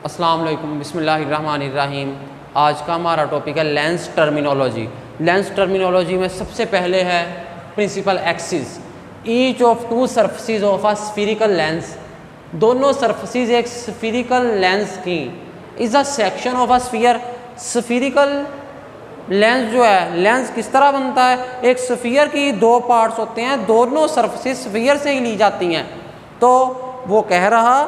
अस्सलाम वालेकुम, बिस्मिल्लाहिर्रहमानिर्रहीम। आज का हमारा टॉपिक है लेंस टर्मिनोलॉजी। लेंस टर्मिनोलॉजी में सबसे पहले है principal axis. Each of two surfaces of a spherical lens, दोनों सरफेसिस एक स्फीरिकल लेंस की is a section of a sphere. Spherical lens जो है, लेंस किस तरह बनता है, एक स्फीयर की दो पार्ट्स होते हैं, दोनों सरफेसिस स्फीयर से ही ली जाती हैं। तो वो कह रहा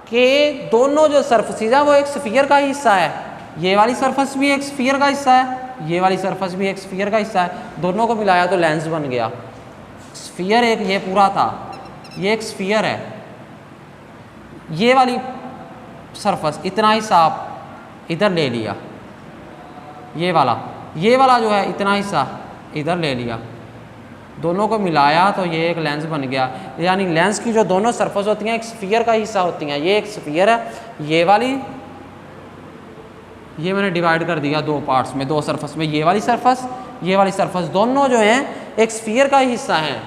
कि दोनों जो सरफेसिस है वो एक स्फीयर का हिस्सा है। ये वाली सरफेस भी एक स्फीयर का हिस्सा है, ये वाली सरफेस भी एक स्फीयर का हिस्सा है। दोनों को मिलाया तो लेंस बन गया। स्फीयर एक ये पूरा था, ये एक स्फीयर है। ये वाली सरफेस इतना हिस्सा आप इधर ले लिया, ये वाला जो है इतना हिस्सा इधर ले लिया, दोनों को मिलाया तो ये एक लेंस बन गया। यानी लेंस की जो दोनों सरफेस होती हैं एक स्फीयर का हिस्सा होती हैं। ये एक स्फीयर है, ये वाली, ये मैंने डिवाइड कर दिया दो पार्ट्स में, दो सरफेस में। ये वाली सरफेस दोनों जो हैं एक स्फीयर का हिस्सा हैं।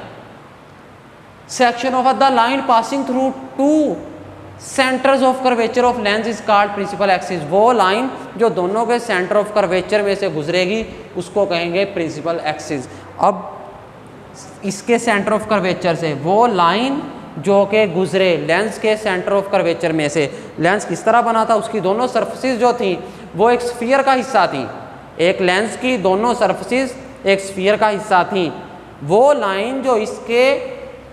Section of the line passing through two centres of curvature of lens is called principal axis. वो लाइन जो दोनों के सेंटर ऑफ कर्वेचर में से गुजरेगी उसको कहेंगे प्रिंसिपल एक्सिस। अब इसके सेंटर ऑफ कर्वेचर से वो लाइन जो कि गुजरे लेंस के सेंटर ऑफ कर्वेचर में से, लेंस किस तरह बना था, उसकी दोनों सरफेसिस जो थी वो एक स्फीयर का हिस्सा थी। एक लेंस की दोनों सरफेसिस एक स्फीयर का हिस्सा थी। वो लाइन जो इसके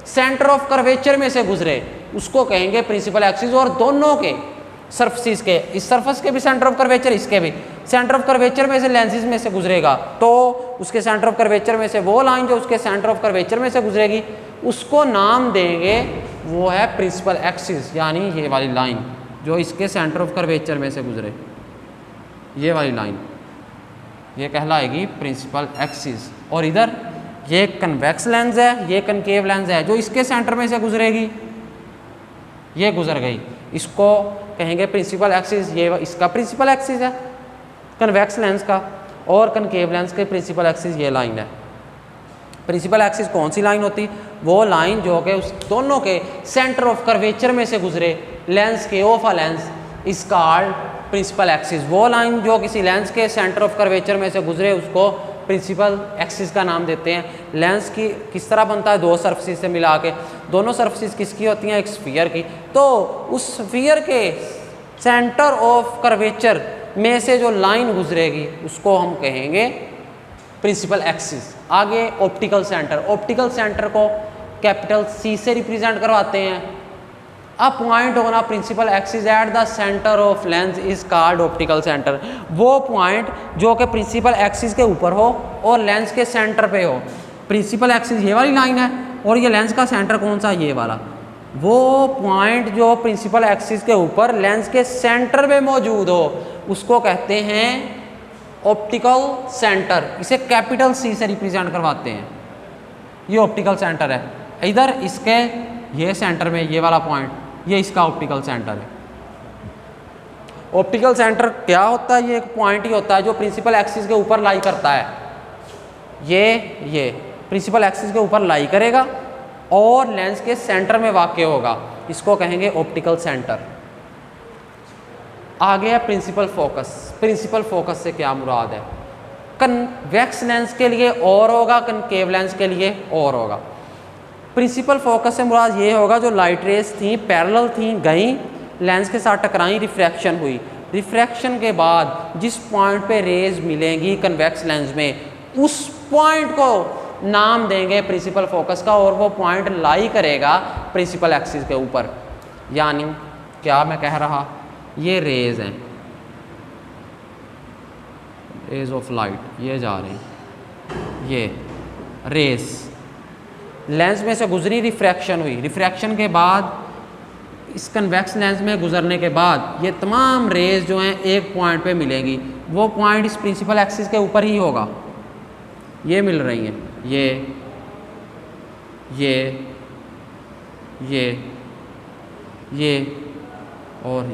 सेंटर ऑफ कर्वेचर में से गुजरे उसको कहेंगे प्रिंसिपल एक्सिस। और दोनों के सरफेसिस के, इस सरफेस के भी सेंटर ऑफ कर्वेचर, इसके भी सेंटर ऑफ कर्वेचर में से लेंसेज में से गुजरेगा तो उसके सेंटर ऑफ कर्वेचर में से वो लाइन जो उसके सेंटर ऑफ कर्वेचर में से गुजरेगी उसको नाम देंगे, वो है प्रिंसिपल एक्सिस। यानी ये वाली लाइन जो इसके सेंटर ऑफ कर्वेचर में से गुजरे, ये वाली लाइन, ये कहलाएगी प्रिंसिपल एक्सिस। और इधर ये कन्वेक्स लेंस है, ये कनकेव लेंस है, जो इसके सेंटर में से गुजरेगी, ये गुजर गई, इसको कहेंगे प्रिंसिपल एक्सिस। ये इसका प्रिंसिपल एक्सिस है कन्वेक्स लेंस का, और कनकेव लेंस के प्रिंसिपल एक्सिस ये लाइन है। प्रिंसिपल एक्सिस कौन सी लाइन होती, वो लाइन जो कि उस दोनों के सेंटर ऑफ कर्वेचर में से गुजरे लेंस के of a lens is called principal axis. वो लाइन जो किसी लेंस के सेंटर ऑफ कर्वेचर में से गुजरे उसको प्रिंसिपल एक्सिस का नाम देते हैं। लेंस की किस तरह बनता है, दो सरफेसिस से मिला के, दोनों सरफेसिस किसकी होती हैं, एक स्फीयर की। तो उस स्फीयर के सेंटर ऑफ कर्वेचर में से जो लाइन गुजरेगी उसको हम कहेंगे प्रिंसिपल एक्सिस। आगे ऑप्टिकल सेंटर, ऑप्टिकल सेंटर को कैपिटल C से रिप्रेजेंट करवाते हैं। A point on a principal axis at the centre of lens is called optical centre. वो पॉइंट जो कि प्रिंसिपल एक्सिस के ऊपर हो और लेंस के सेंटर पे हो। प्रिंसिपल एक्सिस ये वाली लाइन है और ये लेंस का सेंटर कौन सा, ये वाला। वो पॉइंट जो प्रिंसिपल एक्सिस के ऊपर लेंस के सेंटर पे मौजूद हो उसको कहते हैं ऑप्टिकल सेंटर। इसे कैपिटल C से रिप्रेजेंट करवाते हैं। ये ऑप्टिकल सेंटर है। इधर इसके ये सेंटर में ये वाला पॉइंट, ये इसका ऑप्टिकल सेंटर है। ऑप्टिकल सेंटर क्या होता है, ये एक पॉइंट ही होता है जो प्रिंसिपल एक्सिस के ऊपर लाई करता है। ये प्रिंसिपल एक्सिस के ऊपर लाई करेगा और लेंस के सेंटर में वाक़ होगा, इसको कहेंगे ऑप्टिकल सेंटर। आगे है प्रिंसिपल फोकस। प्रिंसिपल फोकस से क्या मुराद है, कन्वेक्स लेंस के लिए और होगा, कनकेव लेंस के लिए और होगा। प्रिंसिपल फोकस से मुराद ये होगा जो लाइट रेस थी पैरेलल थी, गई लेंस के साथ टकराई, रिफ्रैक्शन हुई, रिफ्रैक्शन के बाद जिस पॉइंट पे रेज मिलेंगी कन्वेक्स लेंस में उस पॉइंट को नाम देंगे प्रिंसिपल फोकस का, और वो पॉइंट लाई करेगा प्रिंसिपल एक्सिस के ऊपर। यानी क्या मैं कह रहा, ये रेज हैं, रेज ऑफ लाइट, ये जा रहे हैं, ये रेस लेंस में से गुजरी, रिफ्रैक्शन हुई, रिफ्रैक्शन के बाद इस कन्वेक्स लेंस में गुजरने के बाद ये तमाम रेज जो हैं एक पॉइंट पे मिलेंगी। वो पॉइंट इस प्रिंसिपल एक्सिस के ऊपर ही होगा। ये मिल रही हैं, ये और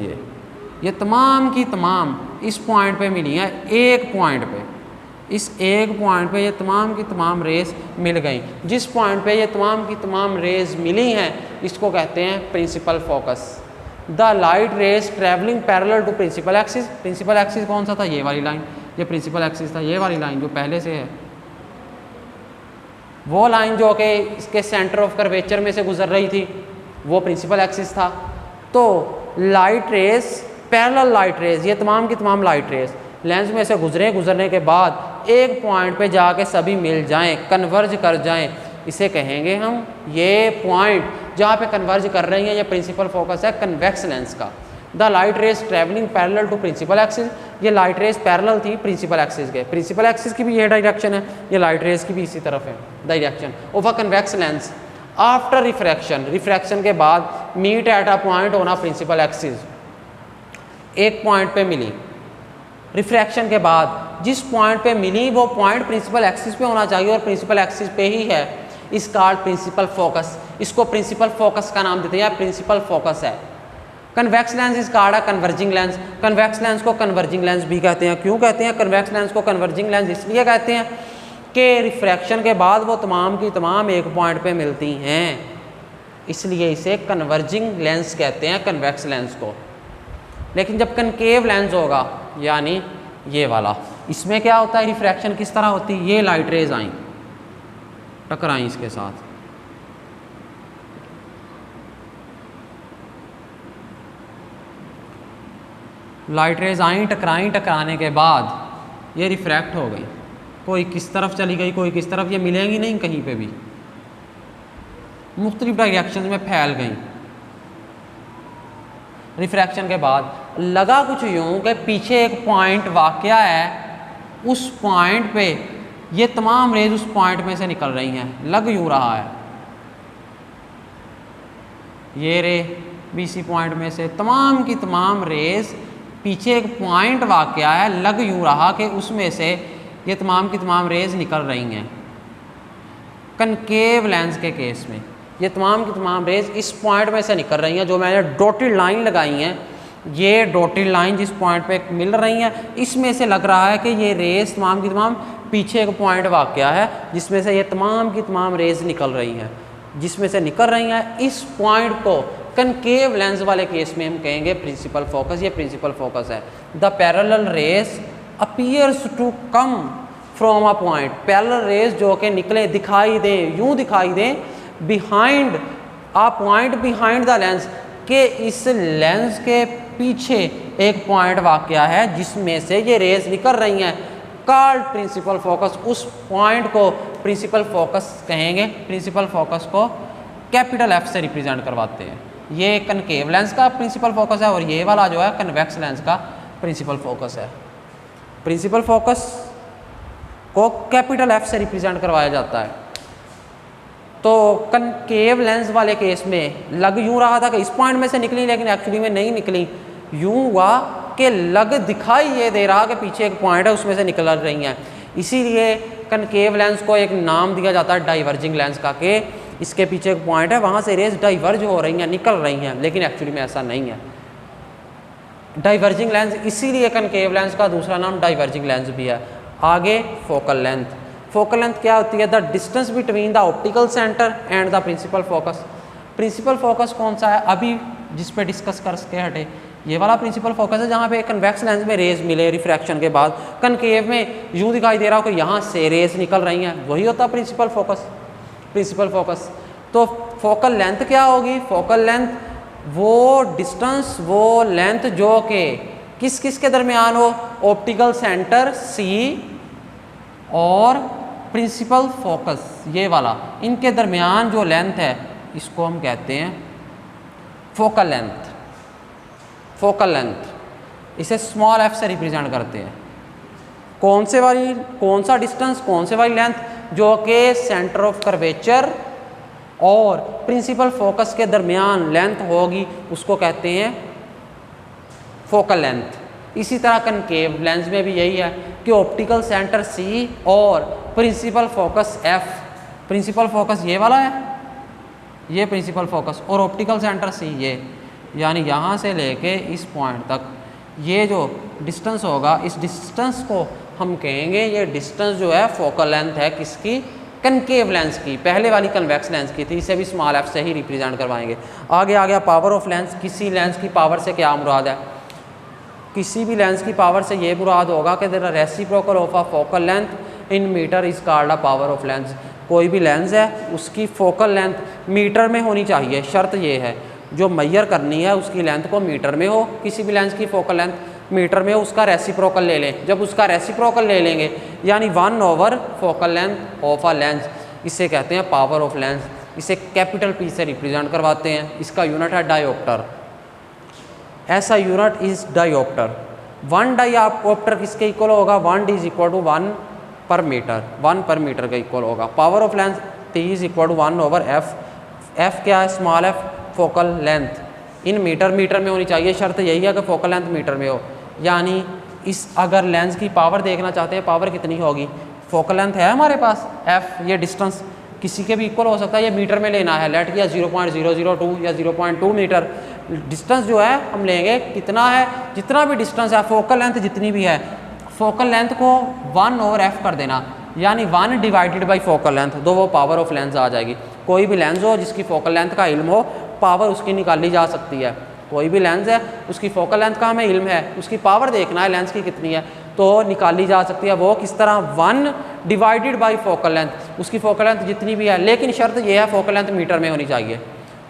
ये तमाम की तमाम इस पॉइंट पे मिली हैं, एक पॉइंट पे। इस एक पॉइंट पे ये तमाम की तमाम रेस मिल गई। जिस पॉइंट पे ये तमाम की तमाम रेस मिली हैं इसको कहते हैं principal focus. The light rays travelling parallel to principal axis. Principal axis कौन सा था? ये वाली लाइन, ये प्रिंसिपल एक्सिस था, ये वाली लाइन जो पहले से है, वो लाइन जो कि इसके सेंटर ऑफ कर्वेचर में से गुजर रही थी वो प्रिंसिपल एक्सिस था। तो light rays, parallel light rays, ये तमाम की तमाम लाइट रेज लेंस में से गुजरने के बाद एक पॉइंट पे जाके सभी मिल जाएं, कन्वर्ज कर जाएं, इसे कहेंगे हम, ये पॉइंट जहाँ पे कन्वर्ज कर रही हैं ये प्रिंसिपल फोकस है कन्वेक्स लेंस का। The light rays travelling parallel to principal axis, ये लाइट रेज पैरेलल थी प्रिंसिपल एक्सिस के। प्रिंसिपल एक्सिस की भी ये डायरेक्शन है, ये लाइट रेज की भी इसी तरफ है direction of a convex lens. After refraction, refraction के बाद meet at a point on a principal axis, एक पॉइंट पे मिली। रिफ्रैक्शन के बाद जिस पॉइंट पे मिली वो पॉइंट प्रिंसिपल एक्सिस पे होना चाहिए और प्रिंसिपल एक्सिस पे ही है, इस कॉल्ड प्रिंसिपल फोकस। इसको प्रिंसिपल फोकस का नाम देते हैं, प्रिंसिपल फोकस है। Convex lens is called a converging lens. Convex lens को कन्वर्जिंग लेंस भी कहते हैं। क्यों कहते हैं कन्वेक्स लेंस को कन्वर्जिंग लेंस? इसलिए कहते हैं कि रिफ्रैक्शन के बाद वो तमाम की तमाम एक पॉइंट पे मिलती हैं, इसलिए इसे कन्वर्जिंग लेंस कहते हैं कन्वेक्स लेंस को। लेकिन जब कनकेव लेंस होगा, यानी ये वाला, इसमें क्या होता है, रिफ्रैक्शन किस तरह होती है, ये लाइट रेज आई टकराई इसके साथ, लाइट रेज आई टकराई, टकराने के बाद ये रिफ्रैक्ट हो गई, कोई किस तरफ चली गई कोई किस तरफ, ये मिलेंगी नहीं कहीं पे भी, मुख्तलिफ डायरेक्शन में फैल गई। रिफ्रैक्शन के बाद लगा कुछ यूं कि पीछे एक पॉइंट वाक़या है, उस पॉइंट पे ये तमाम रेज उस पॉइंट में से निकल रही हैं, लग यूं रहा है, ये रे बीसी पॉइंट में से तमाम की तमाम रेज, पीछे एक पॉइंट वाक़या है, लग यूं रहा कि उसमें से ये तमाम की तमाम रेज निकल रही हैं। कनकेव लेंस के केस में ये तमाम की तमाम रेज इस पॉइंट में से निकल रही हैं, जो मैंने डॉटेड लाइन लगाई हैं, ये डॉटेड लाइन जिस पॉइंट पे मिल रही हैं, इसमें से लग रहा है कि ये रेज तमाम की तमाम पीछे एक पॉइंट वाक़या है जिसमें से ये तमाम की तमाम रेज निकल रही हैं, जिसमें से निकल रही हैं। इस पॉइंट को कनकेव लेंस वाले केस में हम कहेंगे प्रिंसिपल फोकस, ये प्रिंसिपल फोकस है। The parallel rays appears to come from a point, parallel rays जो कि निकले, दिखाई दें, यूं दिखाई दें, behind a point behind the lens, के इस लेंस के पीछे एक पॉइंट वाक़या है जिसमें से ये रेज निकल रही हैं, कॉल्ड प्रिंसिपल फोकस। उस पॉइंट को प्रिंसिपल फोकस कहेंगे। प्रिंसिपल फोकस को कैपिटल एफ से रिप्रेजेंट करवाते हैं। ये कनकेव लेंस का प्रिंसिपल फोकस है और ये वाला जो है कन्वेक्स लेंस का प्रिंसिपल फोकस है। प्रिंसिपल फोकस को कैपिटल एफ से रिप्रेजेंट करवाया जाता है। तो कनकेव लेंस वाले केस में लग यूं रहा था कि इस पॉइंट में से निकली, लेकिन एक्चुअली में नहीं निकली, यूं हुआ कि लग दिखाई ये दे रहा कि पीछे एक पॉइंट है उसमें से निकल रही हैं। इसीलिए कनकेव लेंस को एक नाम दिया जाता है डाइवर्जिंग लेंस का, कि इसके पीछे एक पॉइंट है, वहाँ से रेज डाइवर्ज हो रही हैं, निकल रही हैं, लेकिन एक्चुअली में ऐसा नहीं है। डाइवर्जिंग लेंस, इसीलिए कनकेव लेंस का दूसरा नाम डाइवर्जिंग लेंस भी है। आगे फोकल लेंथ। फोकल लेंथ क्या होती है? The distance between the optical centre and the principal focus. Principal focus कौन सा है? अभी जिस पे डिस्कस करके हटे, ये वाला प्रिंसिपल फोकस है जहाँ पे कन्वेक्स लेंस में रेज मिले रिफ्रैक्शन के बाद, कनकेव में यूँ दिखाई दे रहा हो कि यहाँ से रेज निकल रही हैं, वही होता है प्रिंसिपल फोकस। प्रिंसिपल फोकस तो फोकल लेंथ क्या होगी? फोकल लेंथ वो डिस्टेंस, वो लेंथ जो कि किस किस के दरमियान हो? ऑप्टिकल सेंटर सी और प्रिंसिपल फोकस, ये वाला, इनके दरमियान जो लेंथ है इसको हम कहते हैं फोकल लेंथ। फोकल लेंथ इसे स्मॉल एफ से रिप्रेजेंट करते हैं। कौन सा डिस्टेंस, कौन से वाली लेंथ? जो कि सेंटर ऑफ कर्वेचर और प्रिंसिपल फोकस के दरमियान लेंथ होगी, उसको कहते हैं फोकल लेंथ। इसी तरह कनकेव लेंस में भी यही है कि ऑप्टिकल सेंटर सी और principal focus F. Principal focus ये वाला है, ये प्रिंसिपल फोकस, और ऑप्टिकल सेंटर सी ये, यानी यहाँ से लेके इस पॉइंट तक ये जो डिस्टेंस होगा, इस डिस्टेंस को हम कहेंगे, ये डिस्टेंस जो है फोकल लेंथ है किसकी? कनकेव लेंस की, पहले वाली कन्वेक्स लेंस की थी, इसे भी स्मॉल एफ से ही रिप्रेजेंट करवाएंगे। आगे आ गया पावर ऑफ लेंस। किसी लेंस की पावर से क्या मुराद है? किसी भी लेंस की पावर से ये मुराद होगा कि their reciprocal of a focal length in metre is called a power of lens. कोई भी लेंस है उसकी फोकल लेंथ मीटर में होनी चाहिए, शर्त ये है जो मैयर करनी है उसकी लेंथ को मीटर में हो। किसी भी लेंस की फोकल लेंथ मीटर में हो, उसका रेसिप्रोकल ले लें। जब उसका रेसिप्रोकल ले लेंगे यानी 1/, focal length of a lens, इसे कहते हैं पावर ऑफ लेंस। इसे कैपिटल P से रिप्रेजेंट करवाते हैं। इसका यूनिट है डायोप्टर। ऐसा यूनिट इज डायोप्टर। 1 डायोप्टर किसके इक्वल होगा? 1 D = 1 पर मीटर, 1 पर मीटर का इक्वल होगा। Power of lens T = 1/f। f क्या है? Small f focal length in metre, metre में होनी चाहिए। शर्त यही है कि फोकल लेंथ मीटर में हो। यानी इस अगर लेंस की पावर देखना चाहते हैं, पावर कितनी होगी? फोकल लेंथ है हमारे पास f, ये डिस्टेंस किसी के भी इक्वल हो सकता है, ये मीटर में लेना है। लेट किया 0.002 या 0.2 मीटर डिस्टेंस जो है हम लेंगे। कितना है? जितना भी डिस्टेंस है, फोकल लेंथ जितनी भी है, फोकल लेंथ को 1/f कर देना, यानी 1 डिवाइडेड बाई फोकल लेंथ, तो वो पावर ऑफ लेंस आ जाएगी। कोई भी लेंस हो जिसकी फोकल लेंथ का इल्म हो, पावर उसकी निकाली जा सकती है। कोई भी लेंस है उसकी फोकल लेंथ का हमें इल्म है, उसकी पावर देखना है लेंस की कितनी है, तो निकाली जा सकती है। वो किस तरह? 1 डिवाइडेड बाई फोकल लेंथ, उसकी फोकल लेंथ जितनी भी है। लेकिन शर्त यह है फोकल लेंथ मीटर में होनी चाहिए।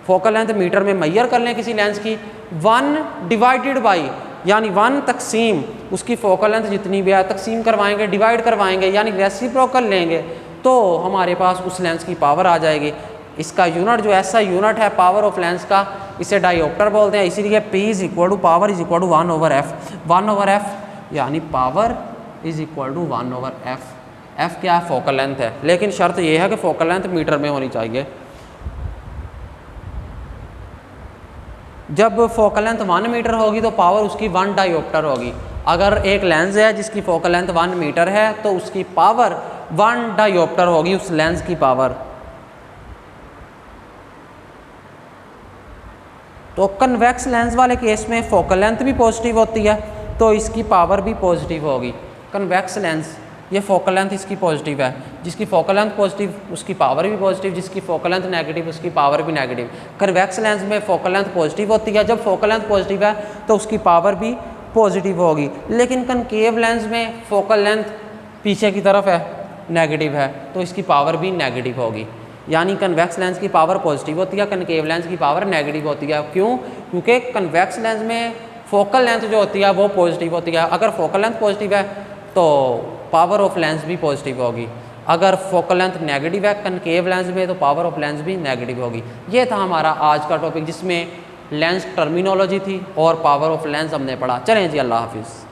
फोकल लेंथ मीटर में मैयर कर लें किसी लेंस की, 1 डिवाइडेड बाई यानी 1 तकसीम उसकी फोकल लेंथ जितनी भी है, तकसीम करवाएंगे, डिवाइड करवाएंगे, यानी रेसिप्रोकल लेंगे, तो हमारे पास उस लेंस की पावर आ जाएगी। इसका यूनिट जो ऐसा यूनिट है पावर ऑफ लेंस का, इसे डायोप्टर बोलते हैं। इसीलिए P = पावर = 1/f। 1/f यानी पावर = 1/f। f क्या है? फोकल लेंथ है। लेकिन शर्त यह है कि फोकल लेंथ मीटर में होनी चाहिए। जब फोकल लेंथ 1 मीटर होगी तो पावर उसकी 1 डायोप्टर होगी। अगर एक लेंस है जिसकी फोकल लेंथ 1 मीटर है तो उसकी पावर 1 डायोप्टर होगी, उस लेंस की पावर। तो कन्वेक्स लेंस वाले केस में फोकल लेंथ भी पॉजिटिव होती है, तो इसकी पावर भी पॉजिटिव होगी। कन्वेक्स लेंस, ये फोकल लेंथ इसकी पॉजिटिव है, जिसकी फोकल लेंथ पॉजिटिव उसकी पावर भी पॉजिटिव, जिसकी फोकल लेंथ नेगेटिव उसकी पावर भी नेगेटिव। कन्वेक्स लेंस में फोकल लेंथ पॉजिटिव होती है, जब फोकल लेंथ पॉजिटिव है तो उसकी पावर भी पॉजिटिव होगी। लेकिन कनकेव लेंस में फोकल लेंथ पीछे की तरफ है, नेगेटिव है, तो इसकी पावर भी नेगेटिव होगी। यानी कन्वेक्स लेंस की पावर पॉजिटिव होती है, कनकेव लेंस की पावर नेगेटिव होती है। क्यों? क्योंकि कन्वेक्स लेंस में फोकल लेंथ जो होती है वो पॉजिटिव होती है। अगर फोकल लेंथ पॉजिटिव है तो पावर ऑफ लेंस भी पॉजिटिव होगी। अगर फोकल लेंथ नेगेटिव है कनकेव लेंस में तो पावर ऑफ लेंस भी नेगेटिव होगी। ये था हमारा आज का टॉपिक, जिसमें लेंस टर्मिनोलॉजी थी और पावर ऑफ लेंस हमने पढ़ा। चलें जी, अल्लाह हाफिज़।